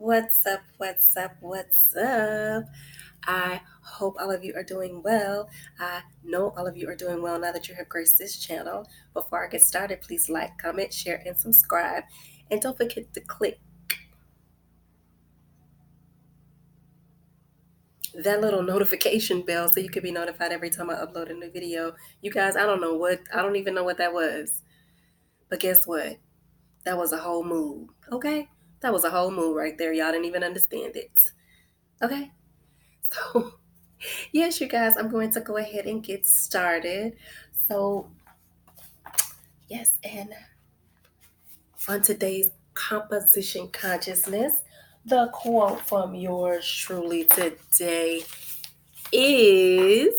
What's up? What's up? What's up? I hope all of you are doing well. I know all of you are doing well now that you have graced this channel. Before I get started, please like, comment, share, and subscribe. And don't forget to click that little notification bell so you can be notified every time I upload a new video. You guys, I don't even know what that was. But guess what? That was a whole move, okay? That was a whole move right there. Y'all didn't even understand it, okay? So, yes, you guys, I'm going to go ahead and get started. So, yes, and on today's composition consciousness, the quote from yours truly today is: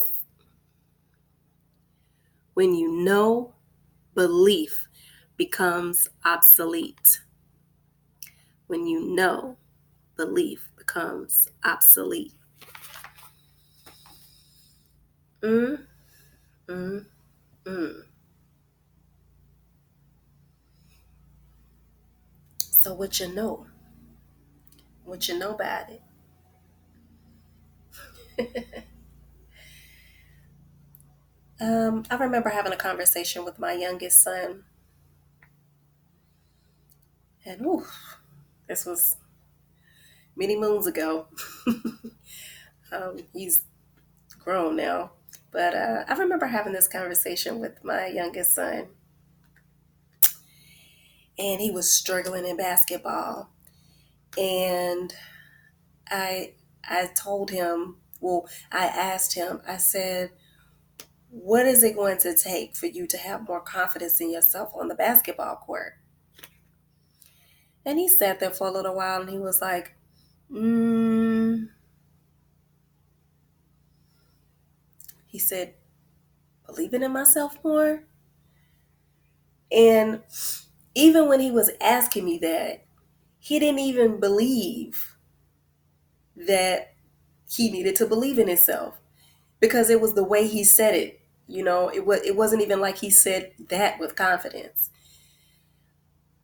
when you know, belief becomes obsolete. When you know, belief becomes obsolete. Mm, mm, mm. So, what you know? What you know about it? I remember having a conversation with my youngest son, and this was many moons ago. He's grown now, but I remember having this conversation with my youngest son, and he was struggling in basketball, and I I told him, I asked him, I said, "What is it going to take for you to have more confidence in yourself on the basketball court?" And he sat there for a little while, and he was like, mm, he said, "Believing in myself more." And even when he was asking me that, he didn't even believe that he needed to believe in himself because it was the way he said it. It wasn't even like he said that with confidence.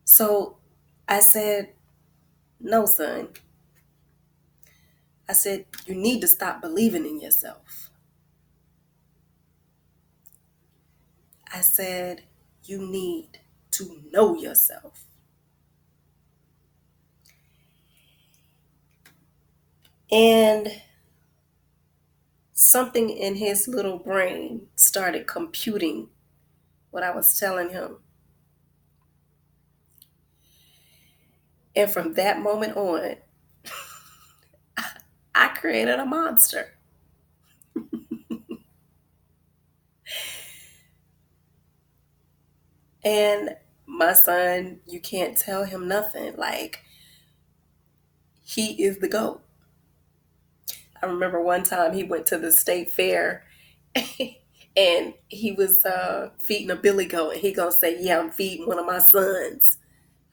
So I said, "No, son." I said, "You need to stop believing in yourself." I said, "You need to know yourself." And something in his little brain started computing what I was telling him. And from that moment on, I created a monster. And my son, you can't tell him nothing. Like, he is the GOAT. I remember one time he went to the state fair and he was feeding a billy goat, and he gonna say, "Yeah, I'm feeding one of my sons."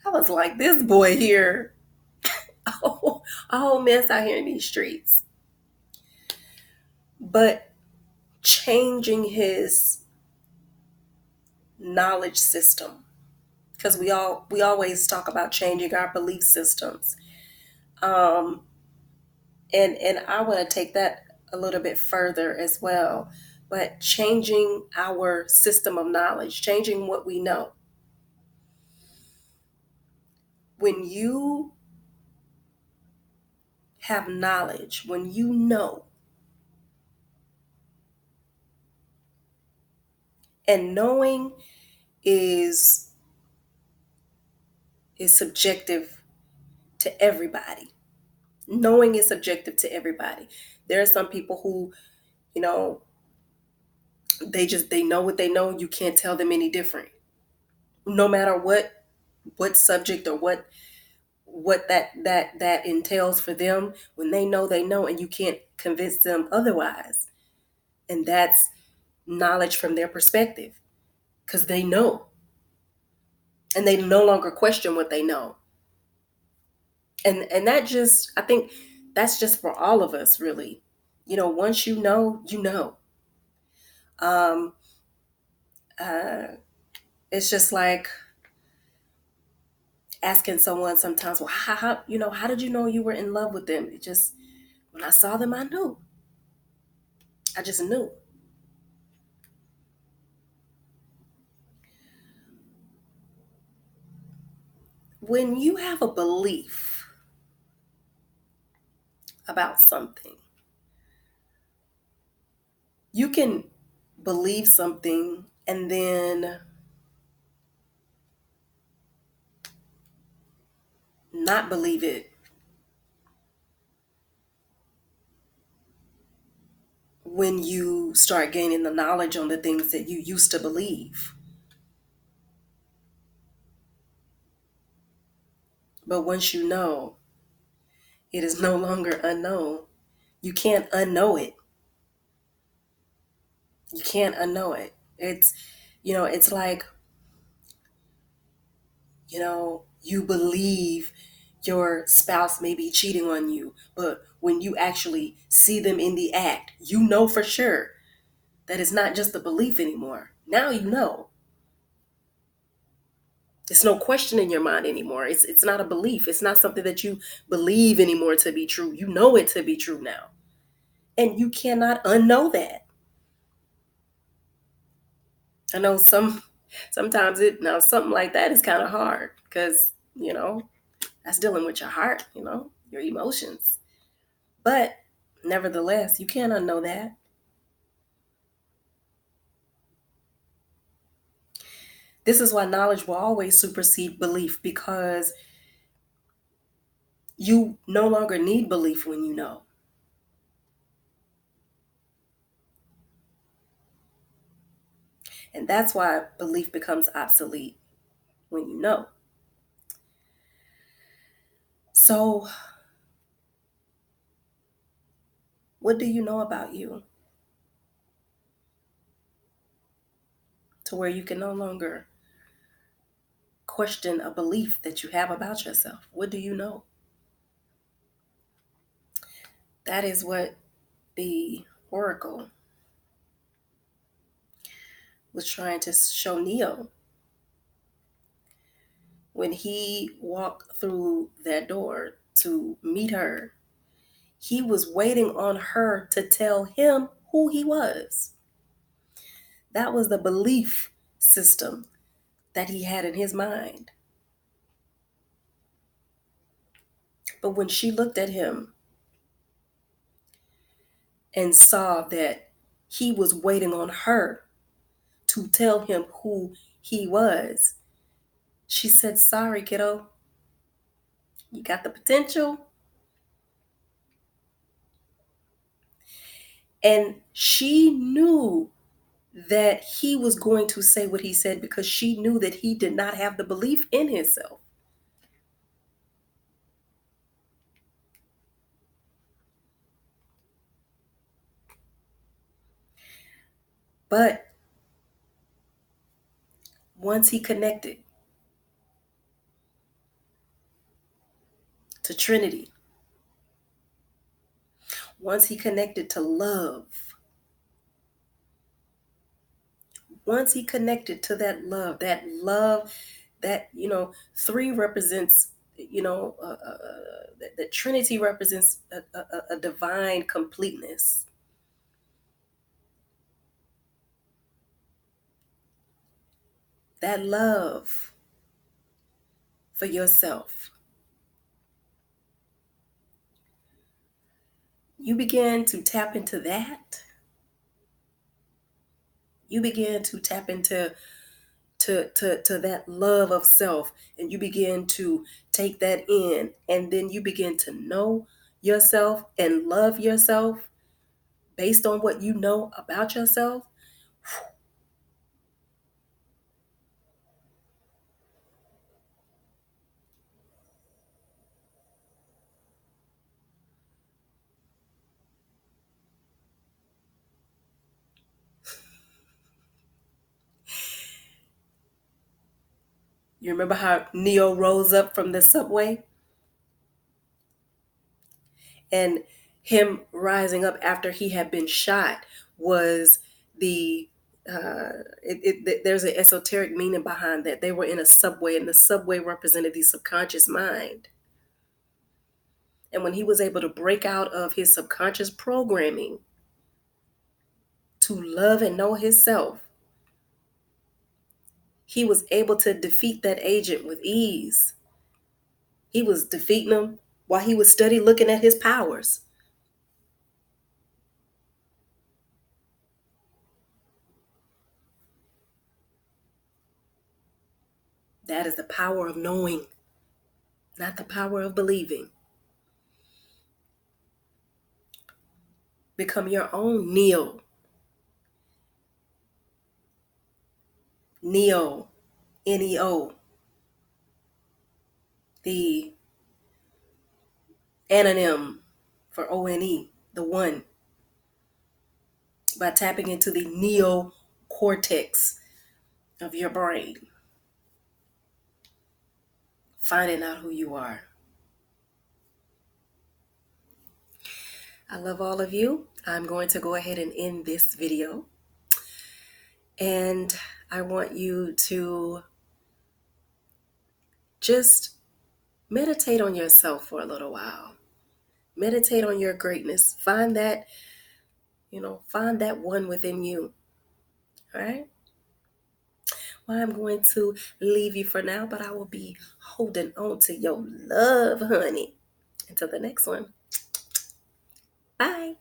I was like, this boy here, a whole mess out here in these streets. But changing his knowledge system, because we always talk about changing our belief systems, um, and I want to take that a little bit further as well. But changing our system of knowledge, changing what we know. When you have knowledge, when you know, and knowing is subjective to everybody. Knowing is subjective to everybody. There are some people who, you know, they know what they know. You can't tell them any different. No matter what subject or what that entails for them, when they know, and you can't convince them otherwise. And that's knowledge from their perspective, because they know, and they no longer question what they know. And that just, I think that's just for all of us, really. Once you know, you know. um uh it's just like, asking someone sometimes, well, how did you know you were in love with them? It just, when I saw them, I knew. I just knew. When you have a belief about something, you can believe something and then not believe it when you start gaining the knowledge on the things that you used to believe. But once you know, it is no longer unknown. You can't unknow it. You can't unknow it. It's like, you believe your spouse may be cheating on you, but when you actually see them in the act, you know for sure that it's not just a belief anymore. Now you know. It's no question in your mind anymore. It's not a belief. It's not something that you believe anymore to be true. You know it to be true now. And you cannot unknow that. I know sometimes something like that is kind of hard because, that's dealing with your heart, your emotions. But nevertheless, you can't unknow that. This is why knowledge will always supersede belief, because you no longer need belief when you know. And that's why belief becomes obsolete when you know. So, what do you know about you to where you can no longer question a belief that you have about yourself? What do you know? That is what the oracle was trying to show Neo when he walked through that door to meet her. He was waiting on her to tell him who he was. That was the belief system that he had in his mind. But when she looked at him and saw that he was waiting on her to tell him who he was, she said, "Sorry, kiddo. You got the potential." And she knew that he was going to say what he said because she knew that he did not have the belief in himself. But once he connected to Trinity, once he connected to love, once he connected to that, three represents, that Trinity represents a divine completeness. That love for yourself. You begin to tap into that. You begin to tap into to that love of self, and you begin to take that in, and then you begin to know yourself and love yourself based on what you know about yourself. You remember how Neo rose up from the subway, and him rising up after he had been shot was the There's an esoteric meaning behind that. They were in a subway, and the subway represented the subconscious mind. And when he was able to break out of his subconscious programming to love and know himself, he was able to defeat that agent with ease. He was defeating him while he was steady looking at his powers. That is the power of knowing, not the power of believing. Become your own Neo. Neo, Neo, the anonym for ONE, the one, by tapping into the neocortex of your brain, finding out who you are. I love all of you. I'm going to go ahead and end this video. And I want you to just meditate on yourself for a little while. Meditate on your greatness. Find that, find that one within you. All right? Well, I'm going to leave you for now, but I will be holding on to your love, honey. Until the next one. Bye.